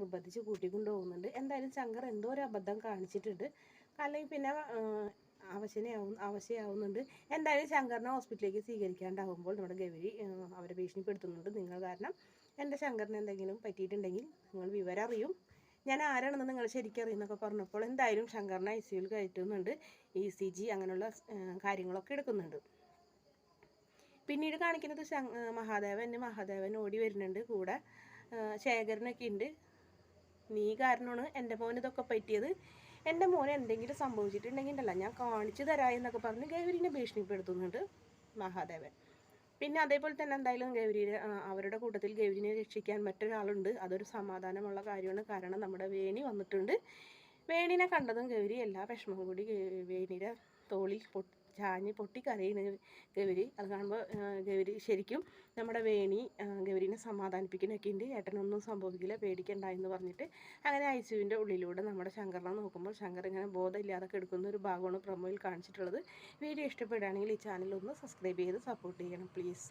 നിർബന്ധിച്ച് കൂട്ടിക്കൊണ്ട് പോകുന്നുണ്ട്. എന്തായാലും ശങ്കർ എന്തോ ഒരു അബദ്ധം കാണിച്ചിട്ടുണ്ട്, അല്ലെങ്കിൽ പിന്നെ അവശയാവുന്നുണ്ട്. എന്തായാലും ശങ്കറിനെ ഹോസ്പിറ്റലിലേക്ക് സ്വീകരിക്കാണ്ടാകുമ്പോൾ നമ്മുടെ ഗൗരി അവരെ ഭീഷണിപ്പെടുത്തുന്നുണ്ട്. നിങ്ങൾ കാരണം എൻ്റെ ശങ്കറിന് എന്തെങ്കിലും പറ്റിയിട്ടുണ്ടെങ്കിൽ നിങ്ങൾ വിവരം അറിയും, ഞാൻ ആരാണെന്ന് നിങ്ങൾ ശരിക്കും അറിയുന്നൊക്കെ പറഞ്ഞപ്പോൾ എന്തായാലും ശങ്കറിനെ ICUവിൽ കയറ്റുന്നുണ്ട്. ECG അങ്ങനെയുള്ള കാര്യങ്ങളൊക്കെ എടുക്കുന്നുണ്ട്. പിന്നീട് കാണിക്കുന്നത് മഹാദേവൻ ഓടി വരുന്നുണ്ട്. കൂടെ ശേഖരനൊക്കെ ഉണ്ട്. നീ കാരണമാണ് എൻ്റെ മോന് ഇതൊക്കെ പറ്റിയത്, എൻ്റെ മോന് എന്തെങ്കിലും സംഭവിച്ചിട്ടുണ്ടെങ്കിൽ ഉണ്ടല്ലോ ഞാൻ കാണിച്ചു തരാം എന്നൊക്കെ പറഞ്ഞ് ഗൗരിനെ ഭീഷണിപ്പെടുത്തുന്നുണ്ട് മഹാദേവൻ. പിന്നെ അതേപോലെ തന്നെ എന്തായാലും അവരുടെ കൂട്ടത്തിൽ ഗൗരിനെ രക്ഷിക്കാൻ മറ്റൊരാളുണ്ട്. അതൊരു സമാധാനമുള്ള കാര്യമാണ്. കാരണം നമ്മുടെ വേണി വന്നിട്ടുണ്ട്. വേണിനെ കണ്ടതും ഗൗരി എല്ലാ വിഷമവും കൂടി വേണിയുടെ തോളിൽ ചാഞ്ഞ് പൊട്ടിക്കരയുന്ന ഗൗരി. അത് കാണുമ്പോൾ ഗൗരി ശരിക്കും നമ്മുടെ വേണി ഗൗരിനെ സമാധാനിപ്പിക്കുന്നൊക്കെ ഉണ്ട്. ഏട്ടനൊന്നും സംഭവിക്കില്ല, പേടിക്കണ്ട എന്ന് പറഞ്ഞിട്ട് അങ്ങനെ ICUവിൻ്റെ ഉള്ളിലൂടെ നമ്മുടെ ശങ്കറിനെ നോക്കുമ്പോൾ ശങ്കർ ഇങ്ങനെ ബോധമില്ലാതെ കിടക്കുന്ന ഒരു ഭാഗമാണ് പ്രൊമോയിൽ കാണിച്ചിട്ടുള്ളത്. വീഡിയോ ഇഷ്ടപ്പെടുകയാണെങ്കിൽ ഈ ചാനൽ ഒന്ന് സബ്സ്ക്രൈബ് ചെയ്ത് സപ്പോർട്ട് ചെയ്യണം പ്ലീസ്.